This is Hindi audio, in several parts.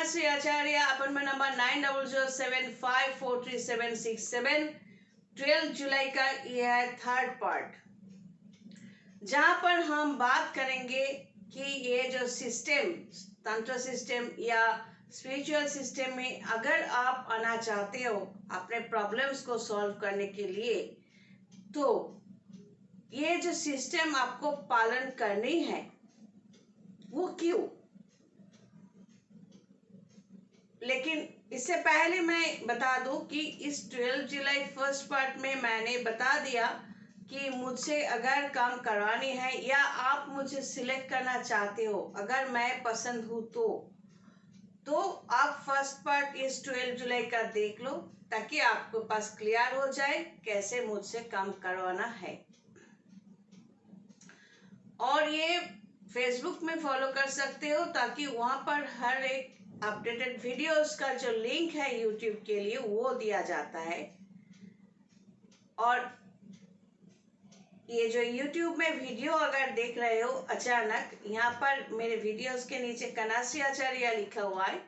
कन्याश्री आचार्य अपॉइंटमेंट नंबर 9007543767। 12 जुलाई का यह है थर्ड पार्ट, जहां पर हम बात करेंगे कि ये जो सिस्टम, तंत्र सिस्टम या स्पिरिचुअल सिस्टम में अगर आप आना चाहते हो अपने प्रॉब्लम्स को सॉल्व करने के लिए, तो ये जो सिस्टम आपको पालन करनी है वो क्यों। लेकिन इससे पहले मैं बता दूं कि इस 12 जुलाई फर्स्ट पार्ट में मैंने बता दिया कि मुझसे अगर काम करवानी है या आप मुझे सिलेक्ट करना चाहते हो, अगर मैं पसंद हूँ तो आप फर्स्ट पार्ट इस 12 जुलाई का देख लो, ताकि आपके पास क्लियर हो जाए कैसे मुझसे काम करवाना है। और ये फेसबुक में फॉलो कर सकते हो, ताकि वहां पर हर एक अपडेटेड वीडियोस का जो लिंक है यूट्यूब के लिए वो दिया जाता है। और ये जो यूट्यूब में वीडियो अगर देख रहे हो अचानक, यहाँ पर मेरे वीडियोस के नीचे कन्याश्री आचार्य लिखा हुआ है,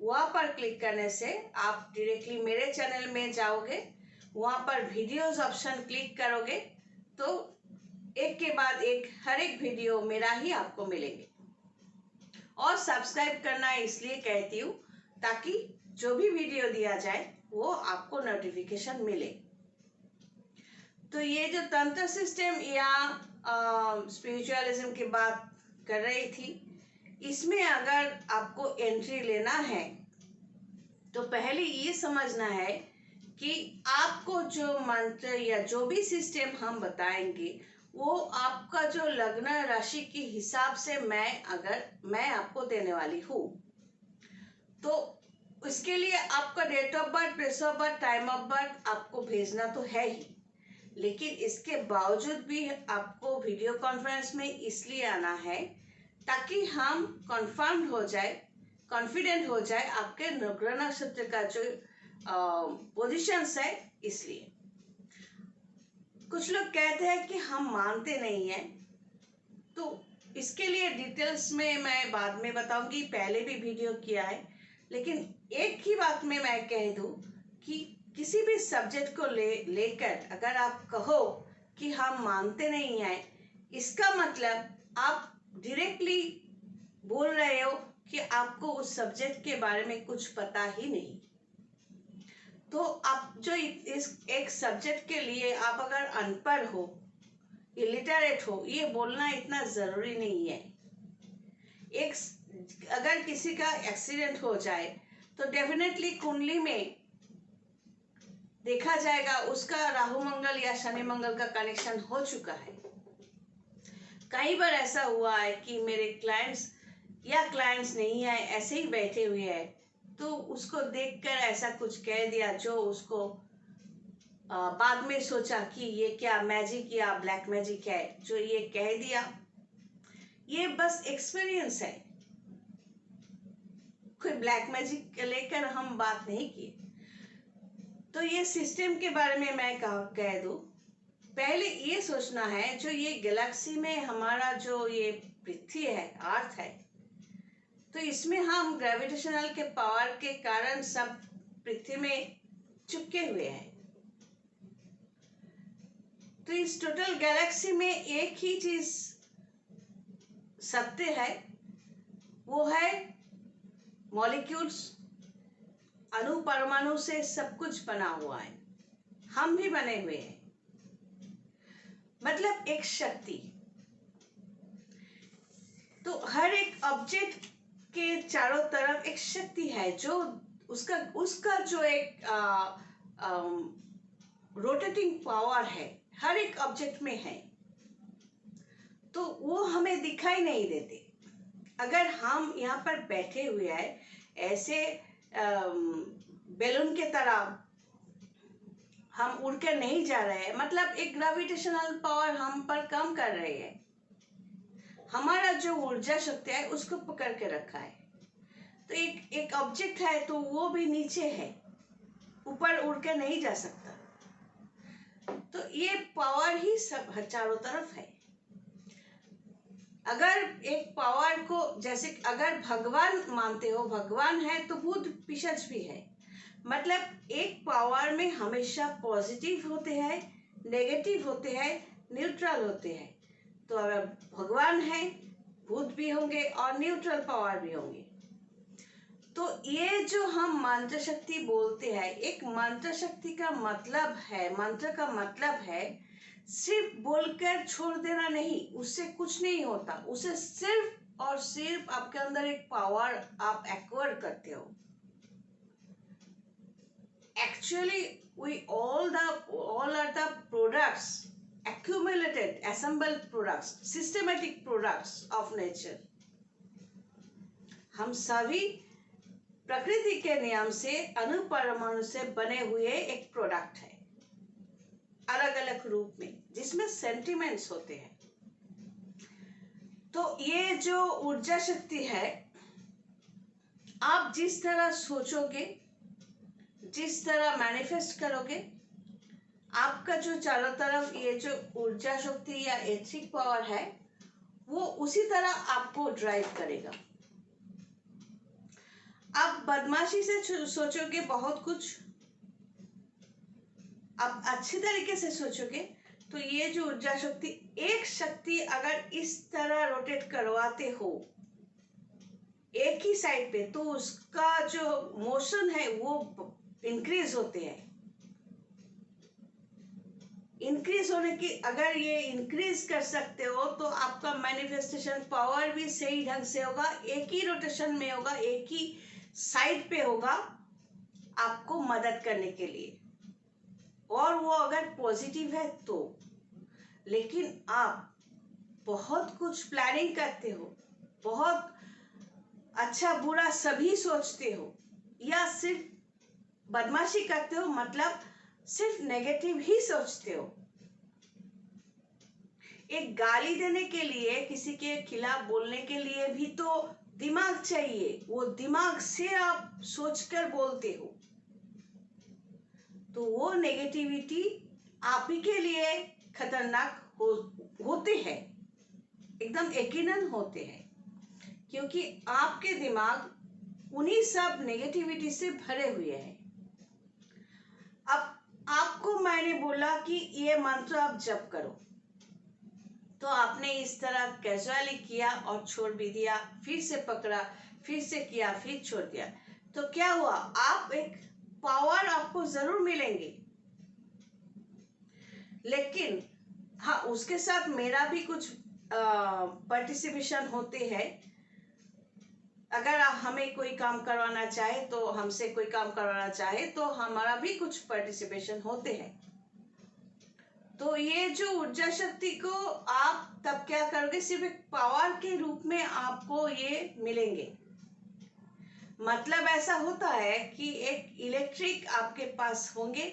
वहाँ पर क्लिक करने से आप डायरेक्टली मेरे चैनल में जाओगे। वहाँ पर वीडियोस ऑप्शन क्लिक करोगे तो एक के बाद एक हर एक वीडियो मेरा ही आपको मिलेंगे। और सब्सक्राइब करना इसलिए कहती हूँ ताकि जो भी वीडियो दिया जाए वो आपको नोटिफिकेशन मिले। तो ये जो तंत्र सिस्टम या स्पिरिचुअलिज्म की बात कर रही थी, इसमें अगर आपको एंट्री लेना है तो पहले ये समझना है कि आपको जो मंत्र या जो भी सिस्टम हम बताएंगे वो आपका जो लग्न राशि के हिसाब से मैं आपको देने वाली हूँ। तो इसके लिए आपका date of birth, place of birth, time of birth आपको भेजना तो है ही, लेकिन इसके बावजूद भी आपको वीडियो कॉन्फ्रेंस में इसलिए आना है ताकि हम कॉन्फर्म हो जाए, कॉन्फिडेंट हो जाए आपके ग्रह नक्षत्र का जो पोजीशंस है। इसलिए कुछ लोग कहते हैं कि हम मानते नहीं हैं, तो इसके लिए डिटेल्स में मैं बाद में बताऊंगी, पहले भी वीडियो किया है। लेकिन एक ही बात में मैं कह दूं कि किसी भी सब्जेक्ट को लेकर अगर आप कहो कि हम मानते नहीं हैं, इसका मतलब आप डायरेक्टली बोल रहे हो कि आपको उस सब्जेक्ट के बारे में कुछ पता ही नहीं। तो आप जो इस एक सब्जेक्ट के लिए आप अगर अनपढ़ हो, इलिटरेट हो, ये बोलना इतना जरूरी नहीं है। अगर किसी का एक्सीडेंट हो जाए तो डेफिनेटली कुंडली में देखा जाएगा उसका राहु मंगल या शनि मंगल का कनेक्शन हो चुका है। कई बार ऐसा हुआ है कि मेरे क्लाइंट्स नहीं है, ऐसे ही बैठे हुए हैं, तो उसको देखकर ऐसा कुछ कह दिया जो उसको बाद में सोचा कि ये क्या मैजिक या ब्लैक मैजिक है जो ये कह दिया। ये बस एक्सपीरियंस है, कोई ब्लैक मैजिक लेकर हम बात नहीं की। तो ये सिस्टम के बारे में मैं कह दूं, पहले ये सोचना है जो ये गैलेक्सी में हमारा जो ये पृथ्वी है, अर्थ है, तो इसमें हम ग्रेविटेशनल के पावर के कारण सब पृथ्वी में चिपके हुए हैं। तो इस टोटल गैलेक्सी में एक ही चीज सत्य है, वो है मॉलिक्यूल्स, अणु परमाणु से सब कुछ बना हुआ है, हम भी बने हुए हैं। मतलब एक शक्ति। तो हर एक ऑब्जेक्ट के चारों तरफ एक शक्ति है जो उसका जो एक रोटेटिंग पावर है, हर एक ऑब्जेक्ट में है। तो वो हमें दिखाई नहीं देते। अगर हम यहाँ पर बैठे हुए हैं ऐसे बैलून के तरह, हम उड़कर नहीं जा रहे हैं, मतलब एक ग्रेविटेशनल पावर हम पर काम कर रही है। हमारा जो ऊर्जा शक्ति है उसको पकड़ के रखा है। तो एक ऑब्जेक्ट है तो वो भी नीचे है, ऊपर उड़ के नहीं जा सकता। तो ये पावर ही सब चारों तरफ है। अगर एक पावर को, जैसे अगर भगवान मानते हो, भगवान है तो भूत पिशाच भी है। मतलब एक पावर में हमेशा पॉजिटिव होते हैं, नेगेटिव होते हैं, न्यूट्रल होते हैं। तो अगर भगवान है, भूत भी होंगे और न्यूट्रल पावर भी होंगे। तो ये जो हम मंत्र शक्ति बोलते हैं, एक मंत्र शक्ति का मतलब है, मंत्र का मतलब है सिर्फ बोलकर छोड़ देना नहीं, उससे कुछ नहीं होता। उसे सिर्फ और सिर्फ आपके अंदर एक पावर आप एक्वायर करते हो। Actually we all are the products, accumulated, assembled products, systematic products of nature। हम सभी प्रकृति के नियम से, अणु परमाणु से बने हुए एक प्रोडक्ट है, अलग अलग रूप में, जिसमें सेंटिमेंट्स होते हैं। तो ये जो ऊर्जा शक्ति है, आप जिस तरह सोचोगे, जिस तरह मैनिफेस्ट करोगे, आपका जो चारों तरफ ये जो ऊर्जा शक्ति या एथिक पावर है, वो उसी तरह आपको ड्राइव करेगा। आप बदमाशी से सोचोगे बहुत कुछ, आप अच्छी तरीके से सोचोगे, तो ये जो ऊर्जा शक्ति, एक शक्ति अगर इस तरह रोटेट करवाते हो एक ही साइड पे, तो उसका जो मोशन है वो इंक्रीज होते हैं। इंक्रीज होने की, अगर ये इंक्रीज कर सकते हो तो आपका मैनिफेस्टेशन पावर भी सही ढंग से होगा, एक ही रोटेशन में होगा, एक ही साइड पे होगा आपको मदद करने के लिए, और वो अगर पॉजिटिव है तो। लेकिन आप बहुत कुछ प्लानिंग करते हो, बहुत अच्छा बुरा सभी सोचते हो, या सिर्फ बदमाशी करते हो, मतलब सिर्फ नेगेटिव ही सोचते हो। एक गाली देने के लिए, किसी के खिलाफ बोलने के लिए भी तो दिमाग चाहिए, वो दिमाग से आप सोचकर बोलते हो, तो वो नेगेटिविटी आप ही के लिए खतरनाक होते हैं, एकदम यकीनन होते हैं, क्योंकि आपके दिमाग उन्हीं सब नेगेटिविटी से भरे हुए हैं। अब आपको मैंने बोला कि ये मंत्र आप जप करो, तो आपने इस तरह कैजुअली किया और छोड़ भी दिया, फिर से पकड़ा, फिर से किया, फिर छोड़ दिया, तो क्या हुआ? आप एक पावर आपको जरूर मिलेंगे, लेकिन हाँ, उसके साथ मेरा भी कुछ पार्टिसिपेशन होते हैं। अगर हमें कोई काम करवाना चाहे, तो हमसे कोई काम करवाना चाहे, तो हमारा भी कुछ पार्टिसिपेशन होते हैं। तो ये जो ऊर्जा शक्ति को आप तब क्या करोगे, सिर्फ एक पावर के रूप में आपको ये मिलेंगे। मतलब ऐसा होता है कि एक इलेक्ट्रिक आपके पास होंगे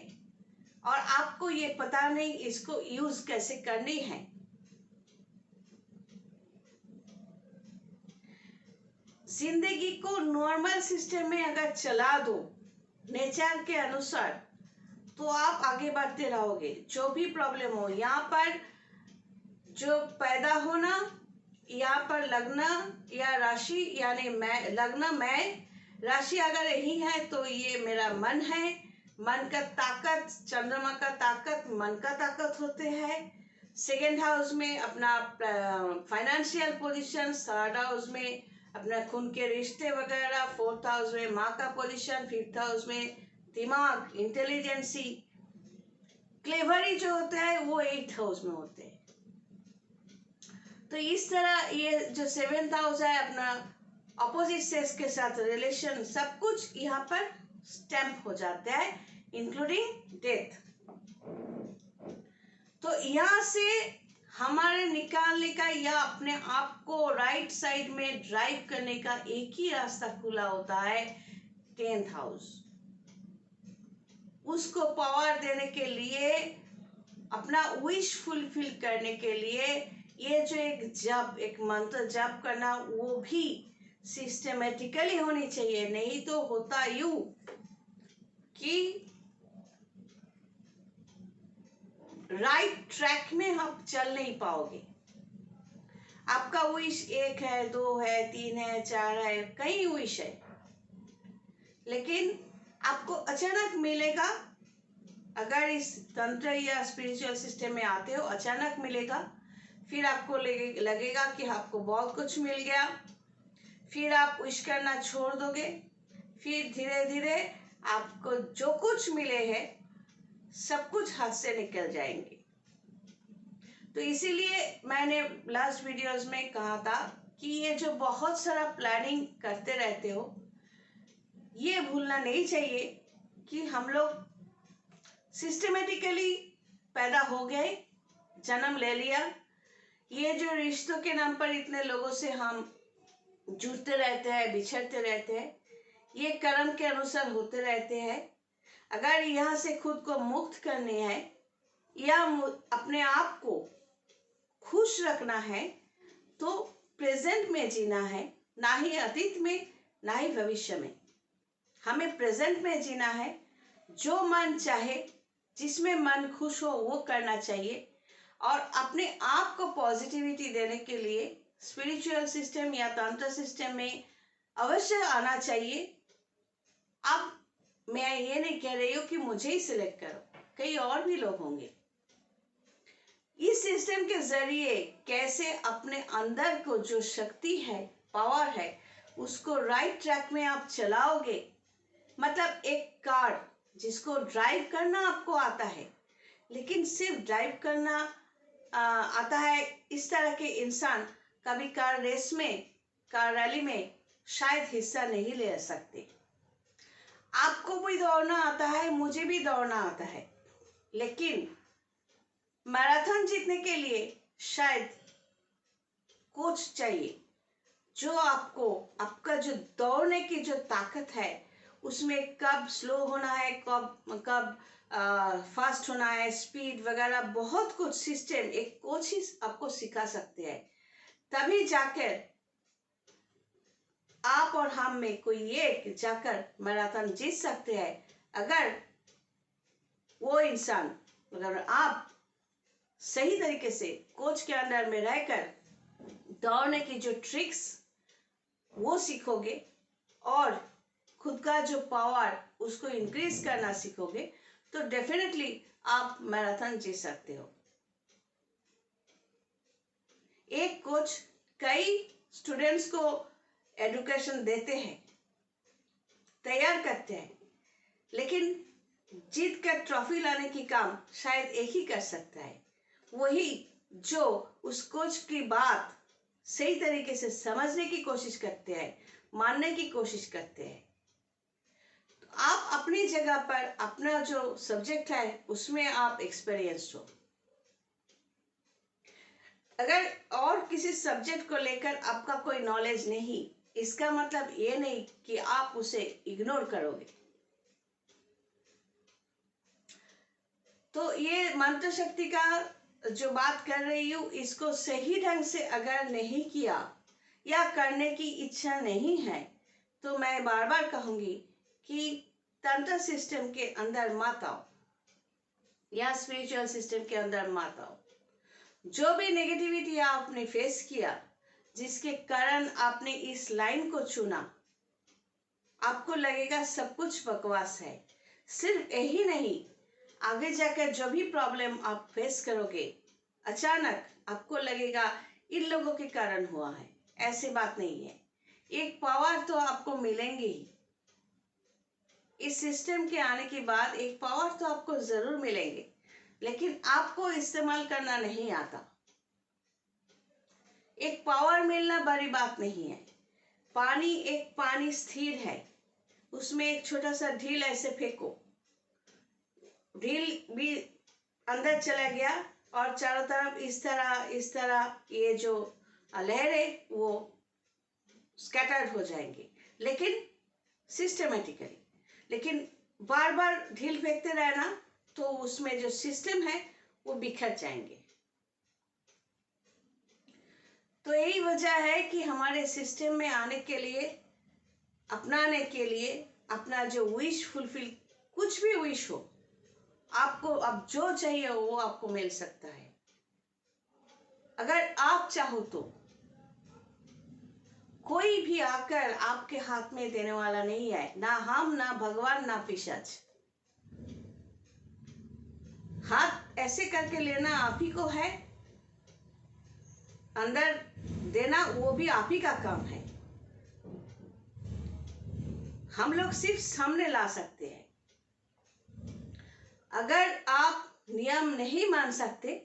और आपको ये पता नहीं इसको यूज कैसे करनी है। जिंदगी को नॉर्मल सिस्टम में अगर चला दो नेचर के अनुसार, तो आप आगे बढ़ते रहोगे। जो भी प्रॉब्लम हो, यहाँ पर जो पैदा होना, यहाँ पर लगना, या राशि, यानी मैं लगना, मैं राशि अगर यही है तो ये मेरा मन है। मन का ताकत, चंद्रमा का ताकत, मन का ताकत होते हैं। सेकेंड हाउस में अपना फाइनेंशियल पोजीशन, थर्ड हाउस में अपना खून के रिश्ते वगैरह, फोर्थ हाउस में माँ का पोजीशन, फिफ्थ हाउस में दिमाग, इंटेलिजेंसी, क्लेवरी जो होता है वो एट्थ हाउस में होते हैं। तो इस तरह ये जो सेवेंथ हाउस है, अपना अपोजिट सेक्स के साथ रिलेशन, सब कुछ यहाँ पर स्टैम्प हो जाता है, इंक्लूडिंग डेथ। तो यहाँ से हमारे निकालने का या अपने आप को राइट साइड में ड्राइव करने का एक ही रास्ता खुला होता है, 10th हाउस। उसको पावर देने के लिए, अपना विश फुलफिल करने के लिए, ये जो एक जप, एक मंत्र जप करना, वो भी सिस्टमेटिकली होनी चाहिए। नहीं तो होता यूं कि राइट ट्रैक में आप चल नहीं पाओगे। आपका विश 1 है, 2 है, 3 है, 4 है, कई विश है, लेकिन आपको अचानक मिलेगा। अगर इस तंत्र या स्पिरिचुअल सिस्टम में आते हो, अचानक मिलेगा, फिर आपको लगेगा कि आपको बहुत कुछ मिल गया, फिर आप विश करना छोड़ दोगे, फिर धीरे धीरे आपको जो कुछ मिले हैं सब कुछ हाथ से निकल जाएंगे। तो इसीलिए मैंने लास्ट वीडियोस में कहा था कि ये जो बहुत सारा प्लानिंग करते रहते हो, ये भूलना नहीं चाहिए कि हम लोग सिस्टमेटिकली पैदा हो गए, जन्म ले लिया। ये जो रिश्तों के नाम पर इतने लोगों से हम जुड़ते रहते हैं, बिछड़ते रहते हैं, ये कर्म के अनुसार होते रहते हैं। अगर यहाँ से खुद को मुक्त करने है या अपने आप को खुश रखना है, तो प्रेजेंट में जीना है, ना ही अतीत में, ना ही भविष्य में। हमें प्रेजेंट में जीना है। जो मन चाहे, जिसमें मन खुश हो, वो करना चाहिए। और अपने आप को पॉजिटिविटी देने के लिए स्पिरिचुअल सिस्टम या तंत्र सिस्टम में अवश्य आना चाहिए। अब मैं ये नहीं कह रही हूँ कि मुझे ही सिलेक्ट करो, कई और भी लोग होंगे। इस सिस्टम के जरिए कैसे अपने अंदर को जो शक्ति है, पावर है, उसको राइट ट्रैक में आप चलाओगे। मतलब एक कार जिसको ड्राइव करना आपको आता है, लेकिन सिर्फ ड्राइव करना आता है, इस तरह के इंसान कभी कार रेस में, कार रैली में शायद हिस्सा नहीं ले सकते। आपको भी दौड़ना आता है, मुझे भी दौड़ना आता है, लेकिन मैराथन जीतने के लिए शायद कोच चाहिए, जो आपको, आपका जो दौड़ने की जो ताकत है, उसमें कब स्लो होना है, कब फास्ट होना है, स्पीड वगैरह बहुत कुछ सिस्टम एक कोच ही आपको सिखा सकते हैं। तभी जाकर आप और हम में कोई एक जाकर मैराथन जीत सकते हैं। अगर वो इंसान, अगर आप सही तरीके से कोच के अंडर में रहकर दौड़ने की जो ट्रिक्स वो सीखोगे और खुद का जो पावर उसको इंक्रीज करना सीखोगे, तो डेफिनेटली आप मैराथन जीत सकते हो। एक कोच कई स्टूडेंट्स को एजुकेशन देते हैं, तैयार करते हैं, लेकिन जीत कर ट्रॉफी लाने की काम शायद एक ही कर सकता है, वही जो उस कोच की बात सही तरीके से समझने की कोशिश करते हैं, मानने की कोशिश करते हैं। तो आप अपनी जगह पर अपना जो सब्जेक्ट है उसमें आप एक्सपीरियंस्ड हो। अगर और किसी सब्जेक्ट को लेकर आपका कोई नॉलेज नहीं, इसका मतलब ये नहीं कि आप उसे इग्नोर करोगे। तो ये मंत्र शक्ति का जो बात कर रही हूँ, इसको सही ढंग से अगर नहीं किया या करने की इच्छा नहीं है, तो मैं बार बार कहूंगी कि तंत्र सिस्टम के अंदर मत आओ या स्पिरिचुअल सिस्टम के अंदर मत आओ। जो भी नेगेटिविटी आपने फेस किया, जिसके कारण आपने इस लाइन को चुना, आपको लगेगा सब कुछ बकवास है। सिर्फ यही नहीं, आगे जाकर जो भी प्रॉब्लम आप फेस करोगे, अचानक आपको लगेगा इन लोगों के कारण हुआ है। ऐसी बात नहीं है। एक पावर तो आपको मिलेंगे ही। इस सिस्टम के आने के बाद एक पावर तो आपको जरूर मिलेंगे, लेकिन आपको इस्तेमाल करना नहीं आता। एक पावर मिलना बड़ी बात नहीं है। पानी, एक पानी स्थिर है, उसमें एक छोटा सा ढील ऐसे फेंको, ढील भी अंदर चला गया और चारों तरफ इस तरह ये जो लहरें वो स्कैटर्ड हो जाएंगी, लेकिन सिस्टमेटिकली। लेकिन बार बार ढील फेंकते रहना तो उसमें जो सिस्टम है वो बिखर जाएंगे। तो यही वजह है कि हमारे सिस्टम में आने के लिए, अपनाने के लिए, अपना जो विश फुलफिल, कुछ भी विश हो, आपको अब जो चाहिए वो आपको मिल सकता है, अगर आप चाहो तो। कोई भी आकर आपके हाथ में देने वाला नहीं है, ना हम, ना भगवान, ना पिशाच। हाथ ऐसे करके लेना आप ही को है, अंदर देना वो भी आप ही का काम है। हम लोग सिर्फ सामने ला सकते हैं। अगर आप नियम नहीं मान सकते,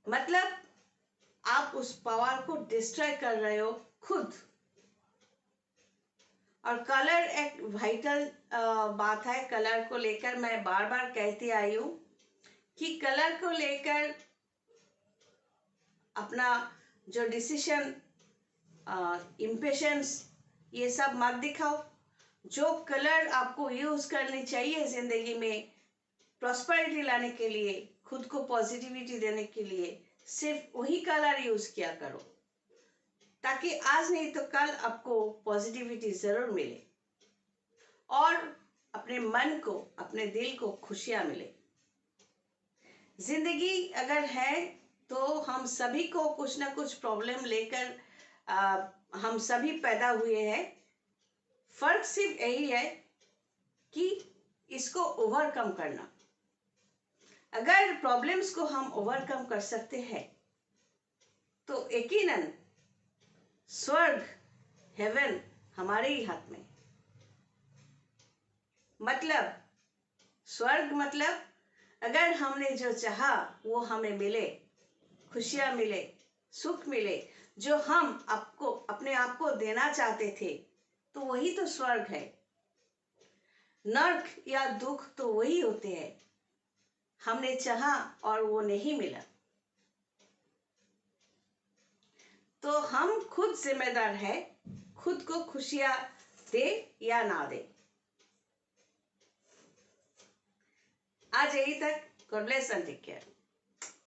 मतलब आप उस पावर को डिस्ट्रॉय कर रहे हो खुद। और कलर एक वाइटल बात है। कलर को लेकर मैं बार बार कहती आई हूँ कि कलर को लेकर अपना जो डिसीजन, इम्पेशंस, ये सब मत दिखाओ। जो कलर आपको यूज करनी चाहिए जिंदगी में प्रॉस्पेरिटी लाने के लिए, खुद को पॉजिटिविटी देने के लिए, सिर्फ वही कलर यूज किया करो, ताकि आज नहीं तो कल आपको पॉजिटिविटी जरूर मिले और अपने मन को, अपने दिल को खुशियां मिले। जिंदगी अगर है तो हम सभी को कुछ ना कुछ प्रॉब्लम लेकर हम सभी पैदा हुए हैं। फर्क सिर्फ यही है कि इसको ओवरकम करना। अगर प्रॉब्लम्स को हम ओवरकम कर सकते हैं तो यकीनन स्वर्ग, हेवन हमारे ही हाथ में। मतलब स्वर्ग मतलब अगर हमने जो चाहा वो हमें मिले, खुशियां मिले, सुख मिले, जो हम आपको, अपने आप को देना चाहते थे, तो वही तो स्वर्ग है। नर्क या दुख तो वही होते हैं, हमने चाहा और वो नहीं मिला। तो हम खुद जिम्मेदार है, खुद को खुशियां दे या ना दे। आज यही तक। God bless and take care.